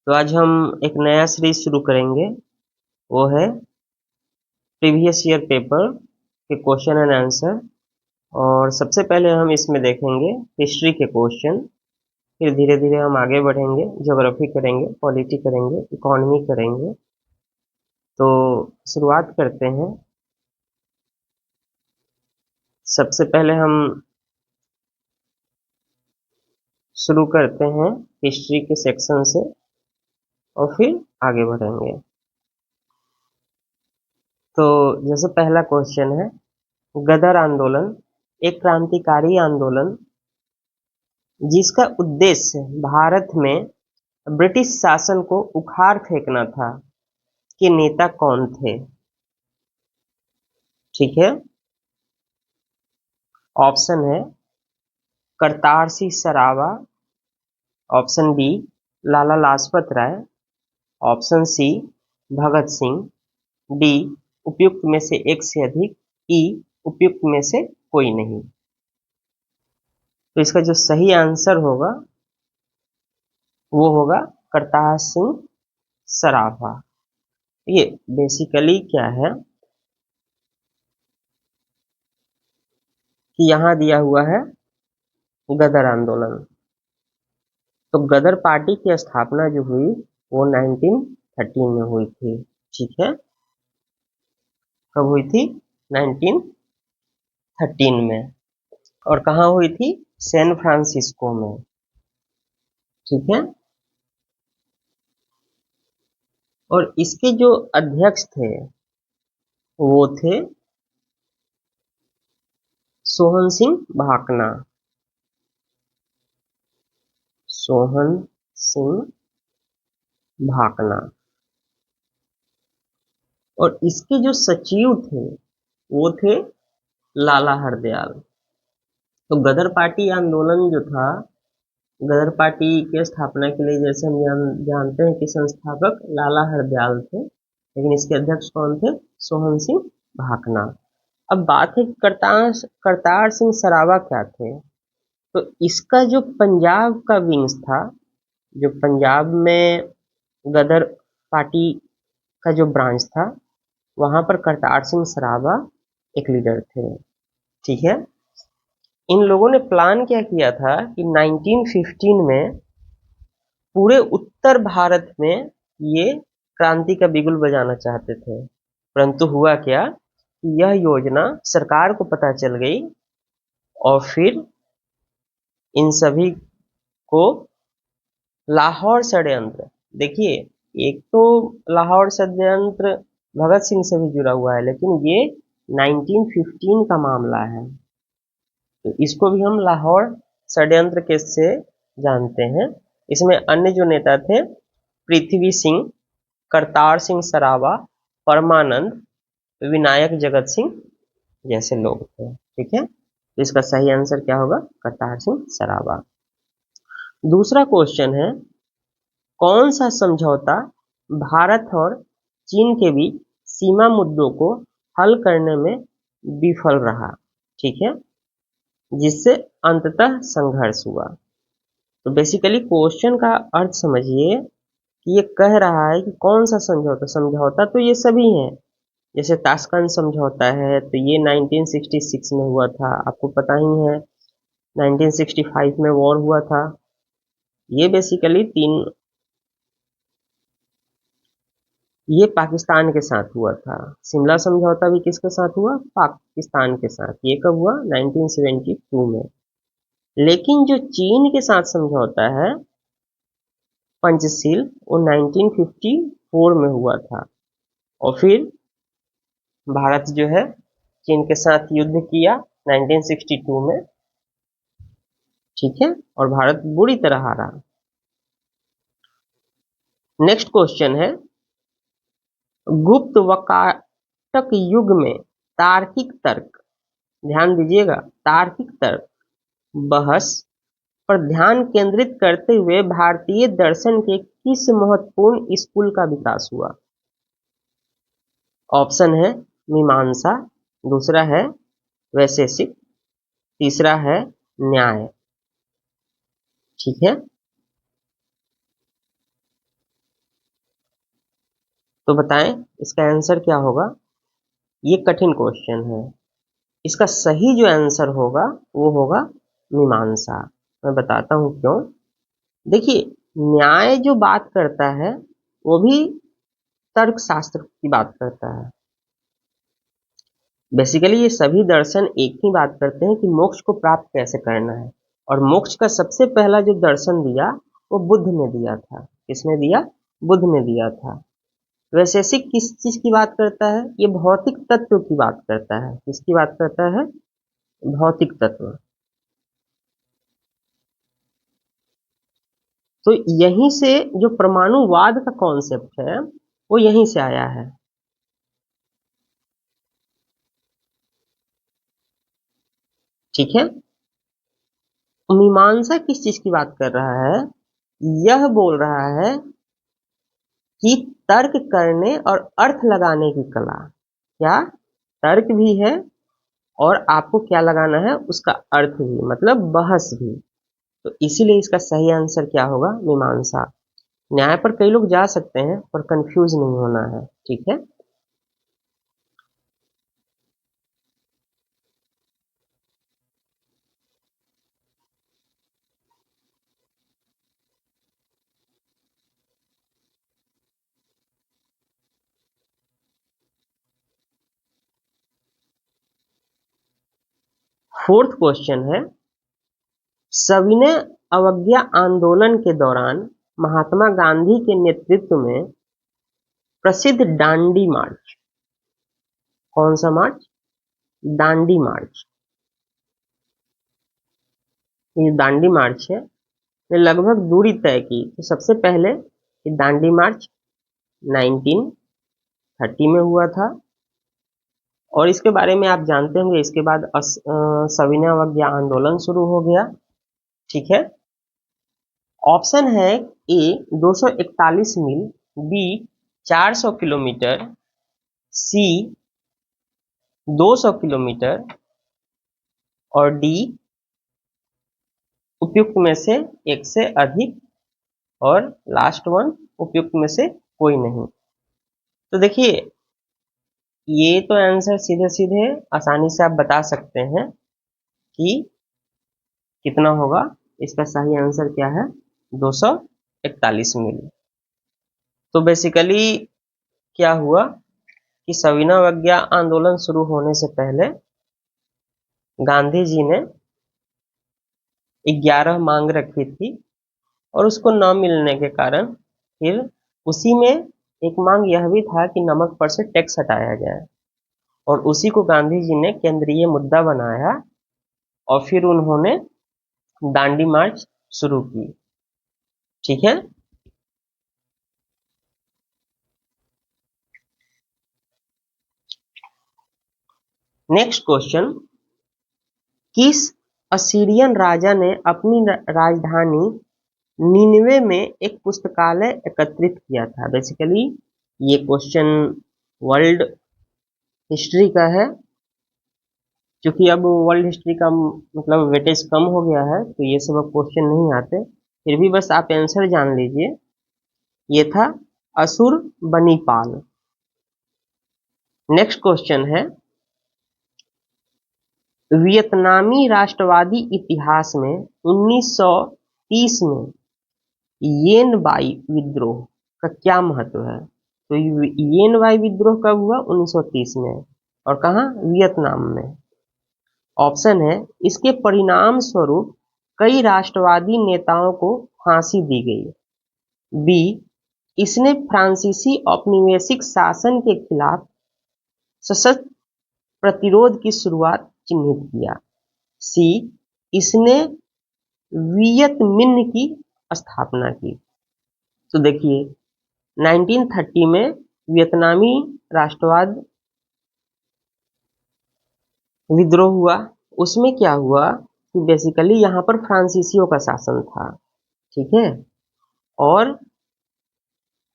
तो आज हम एक नया सीरीज शुरू करेंगे। वो है प्रीवियस ईयर पेपर के क्वेश्चन एंड आंसर। और सबसे पहले हम इसमें देखेंगे हिस्ट्री के क्वेश्चन। फिर धीरे धीरे हम आगे बढ़ेंगे, ज्योग्राफी करेंगे, पॉलिटी करेंगे, इकोनॉमी करेंगे। तो शुरुआत करते हैं। सबसे पहले हम शुरू करते हैं हिस्ट्री के सेक्शन से और फिर आगे बढ़ेंगे। तो जैसे पहला क्वेश्चन है, गदर आंदोलन एक क्रांतिकारी आंदोलन जिसका उद्देश्य भारत में ब्रिटिश शासन को उखाड़ फेंकना था, के नेता कौन थे? ठीक है, ऑप्शन है Kartar Singh सरावा, option B Lala Lajpat Rai, option C Bhagat Singh, D उपयुक्त में से एक से अधिक, ई उपयुक्त में से कोई नहीं। तो इसका जो सही आंसर होगा वो होगा करतार सिंह सरावा। ये बेसिकली क्या है कि यहाँ दिया हुआ है गदर आंदोलन। तो गदर पार्टी की स्थापना जो हुई वो 1913 में हुई थी। ठीक है, कब हुई थी? 1913 में। और कहाँ हुई थी? सैन फ्रांसिस्को में। ठीक है, और इसके जो अध्यक्ष थे वो थे सोहन सिंह भाकना। सोहन सिंह भाकना। और इसके जो सचिव थे वो थे लाला हरदयाल। तो गदर पार्टी आंदोलन जो था, गदर पार्टी के स्थापना के लिए जैसे हम जानते हैं कि संस्थापक लाला हरदयाल थे, लेकिन इसके अध्यक्ष कौन थे? सोहन सिंह भाकना। अब बात है करतार सिंह सरावा क्या थे। तो इसका जो पंजाब का विंग्स था, जो पंजाब में गदर पार्टी का जो ब्रांच था, वहां पर करतार सिंह सरावा एक लीडर थे। ठीक है, इन लोगों ने प्लान क्या किया था कि 1915 में पूरे उत्तर भारत में ये क्रांति का बिगुल बजाना चाहते थे। परंतु हुआ क्या कि यह योजना सरकार को पता चल गई और फिर इन सभी को लाहौर षड्यंत्र, देखिए एक तो लाहौर षड्यंत्र भगत सिंह से भी जुड़ा हुआ है, लेकिन ये 1915 का मामला है, तो इसको भी हम लाहौर षड्यंत्र केस से जानते हैं। इसमें अन्य जो नेता थे पृथ्वी सिंह, करतार सिंह सरावा, परमानंद, विनायक जगत सिंह जैसे लोग थे। ठीक है, तो इसका सही आंसर क्या होगा? करतार सिंह सरावा। दूसरा क्वेश्चन है, कौन सा समझौता भारत और चीन के बीच सीमा मुद्दों को हल करने में विफल रहा? ठीक है, जिससे अंततः संघर्ष हुआ। तो बेसिकली क्वेश्चन का अर्थ समझिए कि ये कह रहा है कि कौन सा समझौता। समझौता तो ये सभी हैं, जैसे ताशकंद समझौता है तो ये 1966 में हुआ था, आपको पता ही है। 1965 में वॉर हुआ था। ये बेसिकली तीन, ये पाकिस्तान के साथ हुआ था। शिमला समझौता भी किसके साथ हुआ? पाकिस्तान के साथ। ये कब हुआ? 1972 में। लेकिन जो चीन के साथ समझौता है पंचशील, वो 1954 में हुआ था। और फिर भारत जो है चीन के साथ युद्ध किया 1962 में। ठीक है, और भारत बुरी तरह हारा। नेक्स्ट क्वेश्चन है, गुप्त व काटक युग में तार्किक तर्क, ध्यान दीजिएगा, तार्किक तर्क बहस पर ध्यान केंद्रित करते हुए भारतीय दर्शन के किस महत्वपूर्ण स्कूल का विकास हुआ? ऑप्शन है मीमांसा, दूसरा है वैशेषिक, तीसरा है न्याय। ठीक है, तो बताएं इसका आंसर क्या होगा। ये कठिन क्वेश्चन है। इसका सही जो आंसर होगा वो होगा मीमांसा। मैं बताता हूं क्यों। देखिए, न्याय जो बात करता है वो भी तर्क शास्त्र की बात करता है। बेसिकली ये सभी दर्शन एक ही बात करते हैं कि मोक्ष को प्राप्त कैसे करना है। और मोक्ष का सबसे पहला जो दर्शन दिया वो बुद्ध ने दिया था। किसने दिया? बुद्ध ने दिया था। वैशेषिक किस चीज की बात करता है? ये भौतिक तत्व की बात करता है। किसकी बात करता है? भौतिक तत्व। तो यहीं से जो परमाणुवाद का कॉन्सेप्ट है वो यहीं से आया है। ठीक है। मीमांसा किस चीज की बात कर रहा है? यह बोल रहा है कि तर्क करने और अर्थ लगाने की कला। क्या? तर्क भी है और आपको क्या लगाना है? उसका अर्थ भी, मतलब बहस भी। तो इसीलिए इसका सही आंसर क्या होगा? मीमांसा। न्याय पर कई लोग जा सकते हैं पर कंफ्यूज नहीं होना है। ठीक है। फोर्थ क्वेश्चन है, सविनय अवज्ञा आंदोलन के दौरान महात्मा गांधी के नेतृत्व में प्रसिद्ध दांडी मार्च। कौन सा मार्च? दांडी मार्च। ये दांडी मार्च है, ने लगभग दूरी तय की। तो सबसे पहले ये दांडी मार्च 1930 में हुआ था। और इसके बारे में आप जानते होंगे, इसके बाद सविनय अवज्ञा आंदोलन शुरू हो गया। ठीक है। ऑप्शन है ए 241 मील, बी 400 किलोमीटर, सी 200 किलोमीटर और डी उपयुक्त में से एक से अधिक, और लास्ट वन उपयुक्त में से कोई नहीं। तो देखिए, ये तो आंसर सीधे सीधे आसानी से आप बता सकते हैं कि कितना होगा। इसका सही आंसर क्या है? 241 मील। तो बेसिकली क्या हुआ कि सविनय अवज्ञा आंदोलन शुरू होने से पहले गांधी जी ने 11 मांग रखी थी और उसको न मिलने के कारण फिर उसी में एक मांग यह भी था कि नमक पर से टैक्स हटाया जाए। और उसी को गांधी जी ने केंद्रीय मुद्दा बनाया और फिर उन्होंने दांडी मार्च शुरू की। ठीक है। नेक्स्ट क्वेश्चन, किस असीरियन राजा ने अपनी राजधानी निनवे में एक पुस्तकालय एकत्रित किया था? बेसिकली ये क्वेश्चन वर्ल्ड हिस्ट्री का है। क्योंकि अब वर्ल्ड हिस्ट्री का मतलब वेटेज कम हो गया है तो ये सब अब क्वेश्चन नहीं आते। फिर भी बस आप आंसर जान लीजिए। ये था असुर बनीपाल। नेक्स्ट क्वेश्चन है, वियतनामी राष्ट्रवादी इतिहास में 1930 में येन बाई विद्रोह का क्या महत्व है? तो येन बाई विद्रोह कब हुआ? 1930 में। और कहाँ? वियतनाम में। ऑप्शन है, इसके परिणाम स्वरूप कई राष्ट्रवादी नेताओं को फांसी दी गई। बी, इसने फ्रांसीसी औपनिवेशिक शासन के खिलाफ सशक्त प्रतिरोध की शुरुआत चिन्हित किया। सी, इसने वियत मिन्ह की स्थापना की। तो देखिए, 1930 में वियतनामी राष्ट्रवाद विद्रोह हुआ। उसमें क्या हुआ कि बेसिकली यहाँ पर फ्रांसीसियों का शासन था। ठीक है। और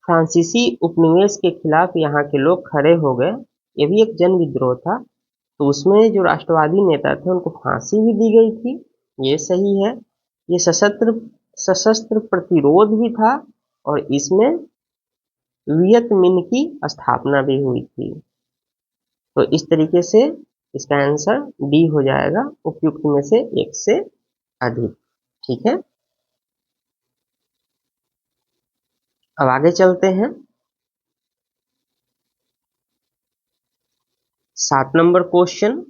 फ्रांसीसी उपनिवेश के खिलाफ यहाँ के लोग खड़े हो गए। ये भी एक जन विद्रोह था। तो उसमें जो राष्ट्रवादी नेता थे उनको फांसी भी दी गई थी। ये सही है। ये सशस्त्र सशस्त्र प्रतिरोध भी था और इसमें वियत मिन्ह की स्थापना भी हुई थी। तो इस तरीके से इसका आंसर डी हो जाएगा, उपयुक्त में से एक से अधिक। ठीक है, अब आगे चलते हैं। 7 number question,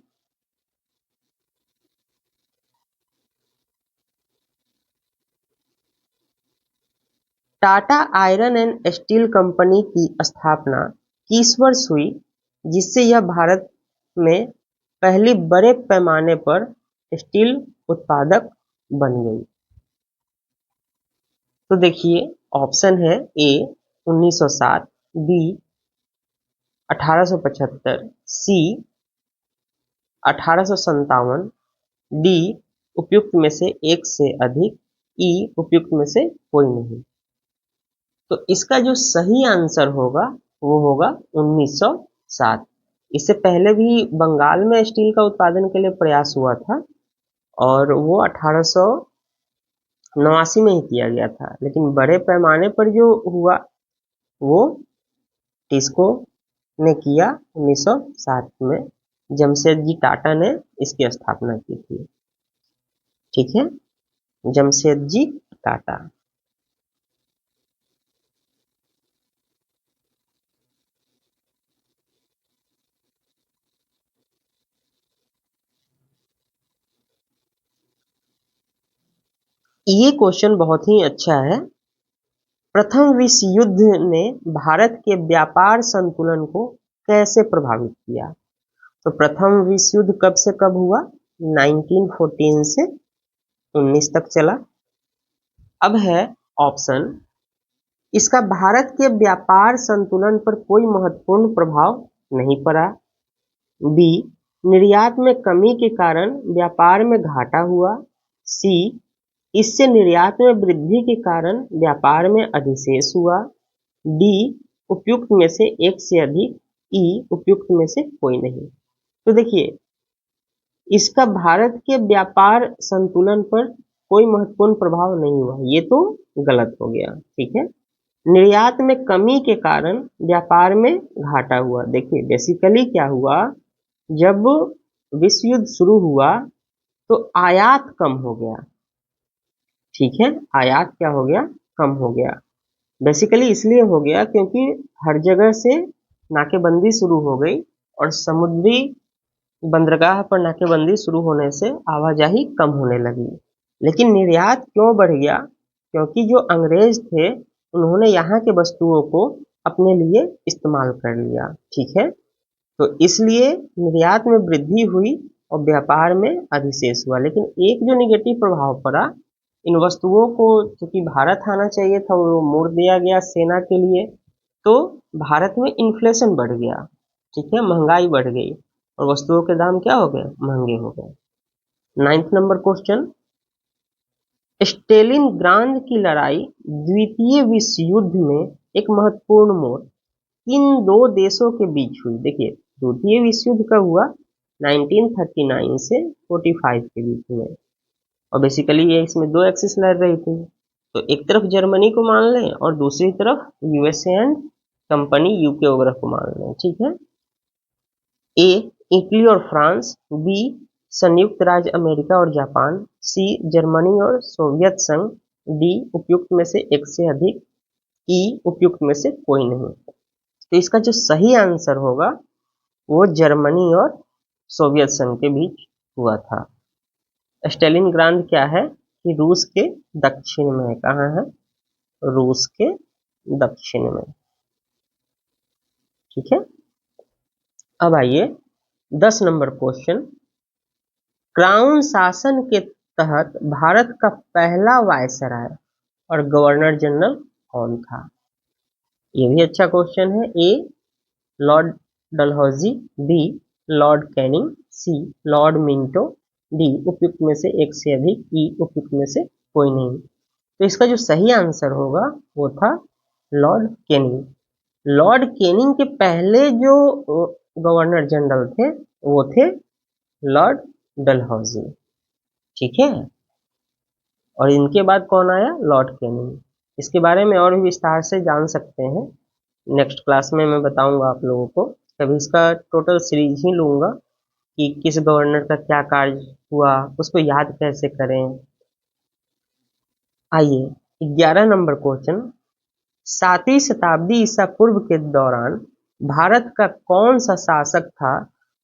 Tata iron and steel company की स्थापना किस वर्ष हुई जिससे यह भारत में पहली बड़े पैमाने पर स्टील उत्पादक बन गई? तो देखिए, ऑप्शन है ए 1907, बी 1875, सी 1857, डी उपयुक्त में से एक से अधिक, ई उपयुक्त में से कोई नहीं। तो इसका जो सही आंसर होगा वो होगा 1907। इससे पहले भी बंगाल में स्टील का उत्पादन के लिए प्रयास हुआ था और वो 1889 में ही किया गया था, लेकिन बड़े पैमाने पर जो हुआ वो टिस्को ने किया 1907 में। जमशेदजी टाटा ने इसकी स्थापना की थी। ठीक है, जमशेदजी टाटा। ये क्वेश्चन बहुत ही अच्छा है। प्रथम विश्व युद्ध ने भारत के व्यापार संतुलन को कैसे प्रभावित किया? तो प्रथम विश्व युद्ध कब से कब हुआ? 1914 से 19 तक चला। अब है ऑप्शन, इसका भारत के व्यापार संतुलन पर कोई महत्वपूर्ण प्रभाव नहीं पड़ा। बी, निर्यात में कमी के कारण व्यापार में घाटा हुआ। सी, इससे निर्यात में वृद्धि के कारण व्यापार में अधिशेष हुआ। डी, उपयुक्त में से एक से अधिक, ई उपयुक्त में से कोई नहीं। तो देखिए, इसका भारत के व्यापार संतुलन पर कोई महत्वपूर्ण प्रभाव नहीं हुआ, ये तो गलत हो गया। ठीक है, निर्यात में कमी के कारण व्यापार में घाटा हुआ। देखिए, बेसिकली क्या हुआ, जब विश्व युद्ध शुरू हुआ तो आयात कम हो गया। ठीक है, आयात क्या हो गया? कम हो गया। बेसिकली इसलिए हो गया क्योंकि हर जगह से नाकेबंदी शुरू हो गई और समुद्री बंदरगाह पर नाकेबंदी शुरू होने से आवाजाही कम होने लगी। लेकिन निर्यात क्यों बढ़ गया? क्योंकि जो अंग्रेज थे उन्होंने यहाँ के वस्तुओं को अपने लिए इस्तेमाल कर लिया। ठीक है, तो इसलिए निर्यात में वृद्धि हुई और व्यापार में अधिशेष हुआ। लेकिन एक जो निगेटिव प्रभाव पड़ा, इन वस्तुओं को चूंकि भारत आना चाहिए था वो मोड़ दिया गया सेना के लिए, तो भारत में इन्फ्लेशन बढ़ गया। ठीक है, महंगाई बढ़ गई और वस्तुओं के दाम क्या हो गए? महंगे हो गए। 9th नंबर क्वेश्चन, स्टेलिनग्राड की लड़ाई द्वितीय विश्व युद्ध में एक महत्वपूर्ण मोड़ किन दो देशों के बीच हुई? देखिए, द्वितीय विश्व युद्ध कब हुआ? 1939 से 45 के बीच में। और बेसिकली ये इसमें दो एक्सिस लड़ रही थी, तो एक तरफ जर्मनी को मान लें और दूसरी तरफ यूएसए एंड कंपनी यूके वगैरह को मान लें। ठीक है, ए इटली और फ्रांस, बी संयुक्त राज्य अमेरिका और जापान, सी जर्मनी और सोवियत संघ, डी उपयुक्त में से एक से अधिक, ई उपयुक्त में से कोई नहीं। तो इसका जो सही आंसर होगा वो जर्मनी और सोवियत संघ के बीच हुआ था। स्टेलिनग्राड क्या है कि रूस के दक्षिण में है। कहाँ है? रूस के दक्षिण में। ठीक है, अब आइए 10 नंबर क्वेश्चन, क्राउन शासन के तहत भारत का पहला वायसराय और गवर्नर जनरल कौन था? ये भी अच्छा क्वेश्चन है। A Lord Dalhousie, B Lord Canning, C Lord Minto, D उपयुक्त में से एक से अधिक, ई उपयुक्त में से कोई नहीं। तो इसका जो सही आंसर होगा वो था लॉर्ड कैनिंग। लॉर्ड कैनिंग के पहले जो गवर्नर जनरल थे वो थे लॉर्ड डलहौजी। ठीक है, और इनके बाद कौन आया? Lord Canning. इसके बारे में और भी विस्तार से जान सकते हैं नेक्स्ट क्लास में मैं बताऊंगा आप लोगों को, तभी इसका टोटल सीरीज ही लूंगा कि किस गवर्नर का क्या कार्य हुआ, उसको याद कैसे करें। आइए 11 नंबर क्वेश्चन, 7वीं शताब्दी ईसा पूर्व के दौरान भारत का कौन सा शासक था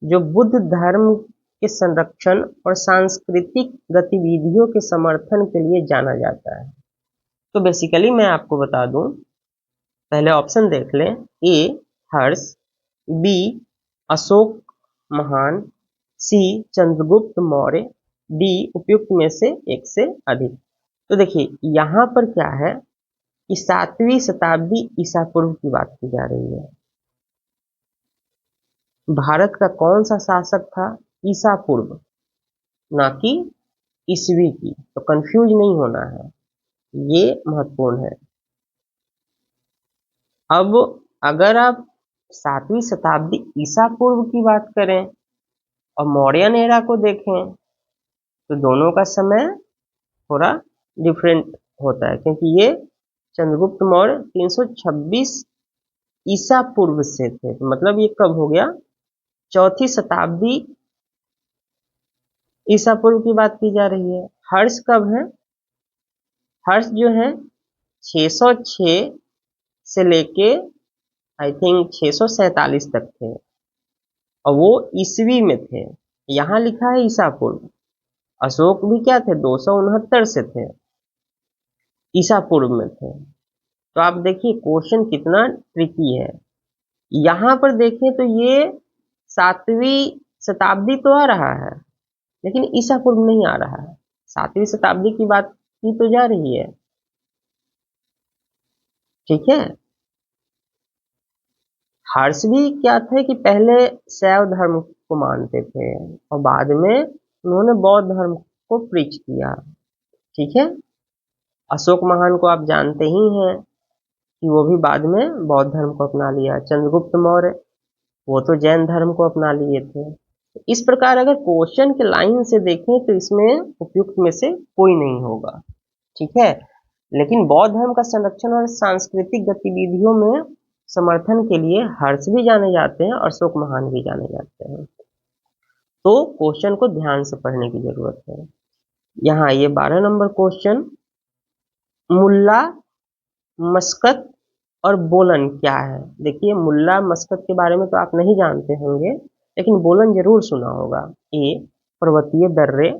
जो बुद्ध धर्म के संरक्षण और सांस्कृतिक गतिविधियों के समर्थन के लिए जाना जाता है? तो बेसिकली मैं आपको बता दूं, पहले ऑप्शन देख लें। ए हर्ष, बी अशोक महान, सी चंद्रगुप्त मौर्य, डी उपयुक्त में से एक से अधिक। तो देखिए यहां पर क्या है कि 7वीं शताब्दी ईसा पूर्व की बात की जा रही है। भारत का कौन सा शासक था ईसा पूर्व, ना कि ईसवी की, तो कंफ्यूज नहीं होना है, ये महत्वपूर्ण है। अब अगर आप 7वीं शताब्दी ईसा पूर्व की बात करें और मौर्यन एरा को देखें तो दोनों का समय थोड़ा डिफरेंट होता है, क्योंकि ये चंद्रगुप्त मौर्य 326 ईसा पूर्व से थे, तो मतलब ये कब हो गया, चौथी शताब्दी ईसा पूर्व की बात की जा रही है। हर्ष कब है, हर्ष जो है 606 से लेके आई थिंक 647 तक थे, और वो ईसवी में थे, यहां लिखा है ईसा पूर्व। अशोक भी क्या थे, 269 से थे, ईसा पूर्व में थे। तो आप देखिए क्वेश्चन कितना ट्रिकी है। यहां पर देखें तो ये 7वीं शताब्दी तो आ रहा है, लेकिन ईसा पूर्व नहीं आ रहा है, 7वीं शताब्दी की बात की तो जा रही है। ठीक है, हर्ष भी क्या थे कि पहले शैव धर्म को मानते थे और बाद में उन्होंने बौद्ध धर्म को प्रीच किया। ठीक है, अशोक महान को आप जानते ही हैं कि वो भी बाद में बौद्ध धर्म को अपना लिया। चंद्रगुप्त मौर्य वो तो जैन धर्म को अपना लिए थे। इस प्रकार अगर क्वेश्चन के लाइन से देखें तो इसमें उपयुक्त में से कोई नहीं होगा। ठीक है, लेकिन बौद्ध धर्म का संरक्षण और सांस्कृतिक गतिविधियों में समर्थन के लिए हर्ष भी जाने जाते हैं और अशोक महान भी जाने जाते हैं। तो क्वेश्चन को ध्यान से पढ़ने की जरूरत है। यहाँ ये 12 नंबर क्वेश्चन, मुल्ला मस्कत और बोलन क्या है? देखिए मुल्ला मस्कत के बारे में तो आप नहीं जानते होंगे, लेकिन बोलन जरूर सुना होगा। ए पर्वतीय दर्रे,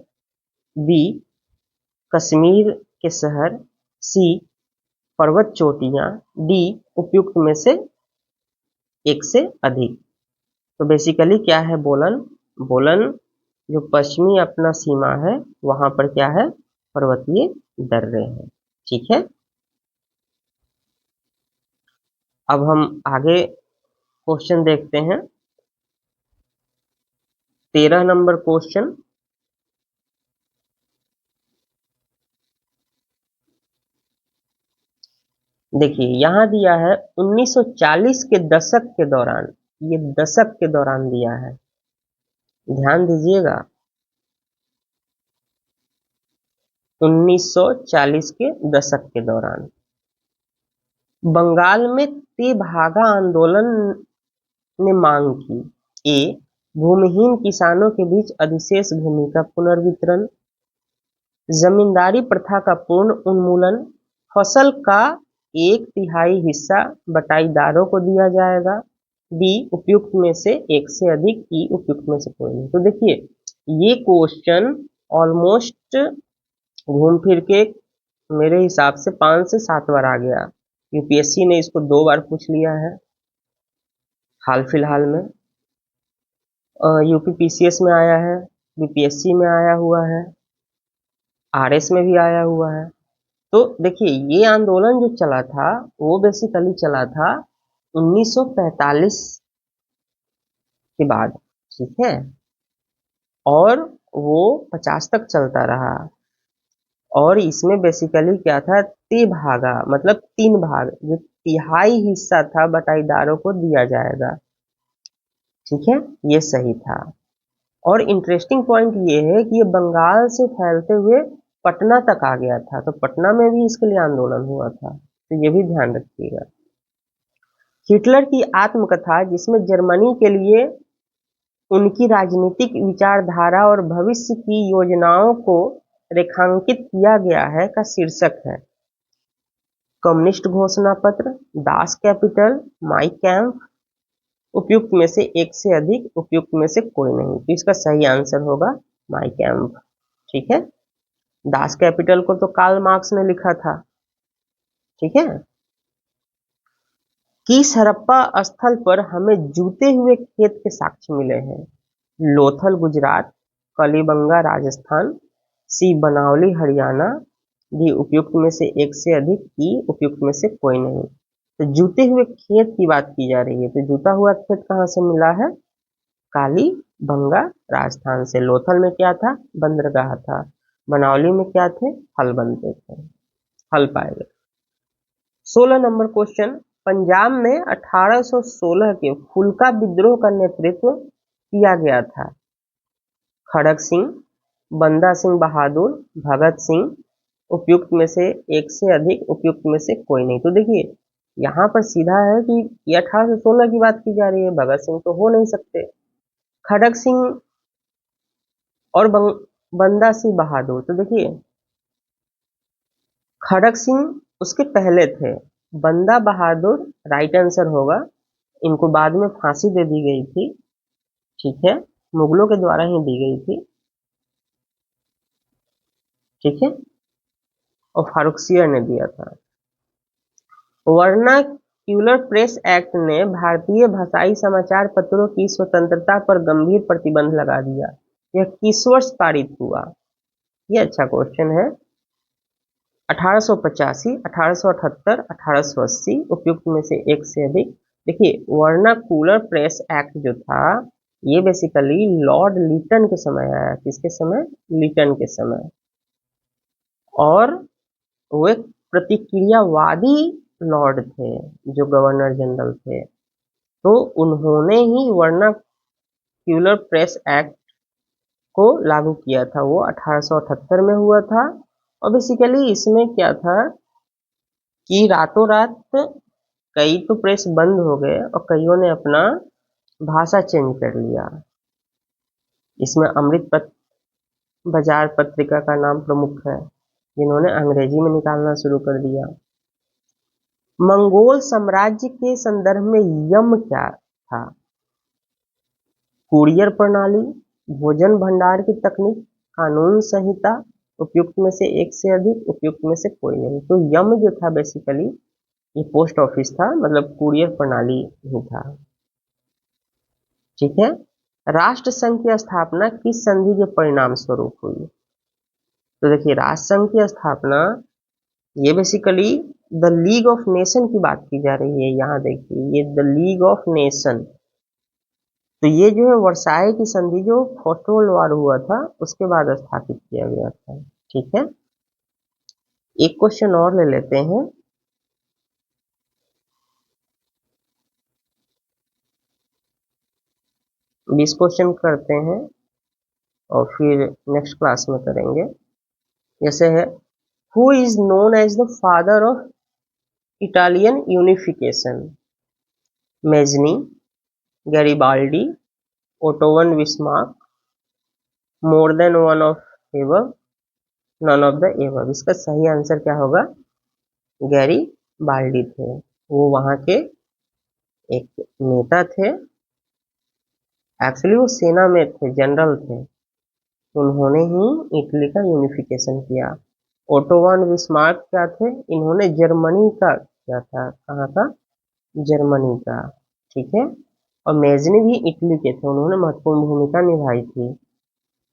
बी कश्मीर के शहर, सी पर्वत चोटियां, डी उपयुक्त में से एक से अधिक। तो बेसिकली क्या है बोलन, बोलन जो पश्चिमी अपना सीमा है वहां पर क्या है, पर्वतीय दर्रे हैं। ठीक है, अब हम आगे क्वेश्चन देखते हैं। 13 नंबर क्वेश्चन, देखिए यहां दिया है 1940 के दशक के दौरान, ये दशक के दौरान दिया है, ध्यान दीजिएगा। 1940 के दशक के दौरान बंगाल में तेभागा आंदोलन ने मांग की। ए भूमिहीन किसानों के बीच अधिशेष भूमि का पुनर्वितरण, जमींदारी प्रथा का पूर्ण उन्मूलन, फसल का 1/3 हिस्सा बटाईदारों को दिया जाएगा, डी उपयुक्त में से एक से अधिक, ई उपयुक्त में से कोई नहीं। तो देखिए ये क्वेश्चन ऑलमोस्ट घूम फिर के मेरे हिसाब से 5 से 7 बार आ गया। यूपीएससी ने इसको 2 बार पूछ लिया है हाल फिलहाल में, यूपी पीसीएस में आया है, बीपीएससी में आया हुआ है, आरएस में भी आया हुआ है। तो देखिए ये आंदोलन जो चला था वो बेसिकली चला था 1945 के बाद। ठीक है, और वो 50 तक चलता रहा, और इसमें बेसिकली क्या था, तिभागा मतलब 3 भाग, जो तिहाई हिस्सा था बटाईदारों को दिया जाएगा। ठीक है, ये सही था। और इंटरेस्टिंग पॉइंट ये है कि ये बंगाल से फैलते हुए पटना तक आ गया था, तो पटना में भी इसके लिए आंदोलन हुआ था, तो ये भी ध्यान रखिएगा। हिटलर की आत्मकथा, जिसमें जर्मनी के लिए उनकी राजनीतिक विचारधारा और भविष्य की योजनाओं को रेखांकित किया गया है, का शीर्षक है कम्युनिस्ट घोषणा पत्र, दास कैपिटल, माई कैंप, उपयुक्त में से एक से अधिक, उपयुक्त में से कोई नहीं। तो इसका सही आंसर होगा माई कैंप। ठीक है, दास कैपिटल को तो कार्ल मार्क्स ने लिखा था। ठीक है, किस हड़प्पा स्थल पर हमें जूते हुए खेत के साक्ष्य मिले हैं? लोथल गुजरात, कलिबंगा राजस्थान, सी बनावली हरियाणा, डी उपयुक्त में से एक से अधिक, ई उपयुक्त में से कोई नहीं। तो जूते हुए खेत की बात की जा रही है, तो जूता हुआ खेत कहाँ से मिला है? कालीबंगा राजस्थान से। लोथल में क्या था? बंदरगाह था। बनावली में क्या थे? हल बनते थे, हल पाए गए। 16 नंबर क्वेश्चन, पंजाब में 1816 के फुल्का विद्रोह का नेतृत्व किया गया था? खड़क सिंह, बंदा सिंह बहादुर, भगत सिंह, उपयुक्त में से एक से अधिक, उपयुक्त में से कोई नहीं। तो देखिए यहाँ पर सीधा है कि ये 1816 की बात की जा रही है, भगत सिंह तो हो नहीं सकते। खड़क सिंह और बंदा सिंह बहादुर, तो देखिए खड़क सिंह उसके पहले थे, बंदा बहादुर राइट आंसर होगा। इनको बाद में फांसी दे दी गई थी। ठीक है, मुगलों के द्वारा ही दी गई थी। ठीक है, और फारुखसियर ने दिया था। वर्नाक्यूलर प्रेस एक्ट ने भारतीय भाषाई समाचार पत्रों की स्वतंत्रता पर गंभीर प्रतिबंध लगा दिया। यह किस वर्ष पारित हुआ? यह अच्छा क्वेश्चन है। 1885, 1878, 1880, उपयुक्त में से एक से अधिक। देखिए वर्नाक्यूलर प्रेस एक्ट जो था ये बेसिकली लॉर्ड लिटन के समय आया। किसके समय? लिटन के समय। और वो एक प्रतिक्रियावादी लॉर्ड थे जो गवर्नर जनरल थे, तो उन्होंने ही वर्नाक्यूलर प्रेस एक्ट को लागू किया था। वो 1878 में हुआ था। और बेसिकली इसमें क्या था कि रातों रात कई तो प्रेस बंद हो गए और कईयों ने अपना भाषा चेंज कर लिया। इसमें अमृत बाजार पत्रिका का नाम प्रमुख है, जिन्होंने अंग्रेजी में निकालना शुरू कर दिया। मंगोल साम्राज्य के संदर्भ में यम क्या था? कुरियर प्रणाली, भोजन भंडार की तकनीक, कानून संहिता, उपयुक्त में से एक से अधिक, उपयुक्त में से कोई नहीं। तो यम जो था बेसिकली ये पोस्ट ऑफिस था, मतलब कुरियर प्रणाली ही था। ठीक है, राष्ट्र संघ की स्थापना किस संधि के परिणाम स्वरूप हुई? तो देखिए राष्ट्र संघ की स्थापना ये basically the league of nation की बात की जा रही है। यहाँ देखिए ये द लीग ऑफ नेशन, तो ये जो है वर्साई की संधि जो फर्स्ट वर्ल्ड वॉर हुआ था उसके बाद स्थापित किया गया था। ठीक है, एक क्वेश्चन और ले लेते हैं। बीस क्वेश्चन करते हैं और फिर नेक्स्ट क्लास में करेंगे। जैसे है, who is known as the father of Italian unification? Mazzini, Garibaldi, Otto von Bismarck, more than one of above, none of the above. इसका सही आंसर क्या होगा? गैरिबाल्डी थे। वो वहां के एक नेता थे, एक्चुअली वो सेना में थे, जनरल थे। उन्होंने ही इटली का यूनिफिकेशन किया। ओटोवन बिस्मार्क क्या थे? इन्होंने जर्मनी का किया था। कहाँ का? जर्मनी का। ठीक है, और मेजनी भी इटली के थे, उन्होंने महत्वपूर्ण भूमिका निभाई थी।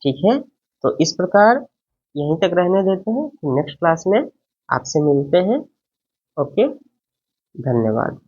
ठीक है, तो इस प्रकार यहीं तक रहने देते हैं, नेक्स्ट क्लास में आपसे मिलते हैं। ओके, धन्यवाद।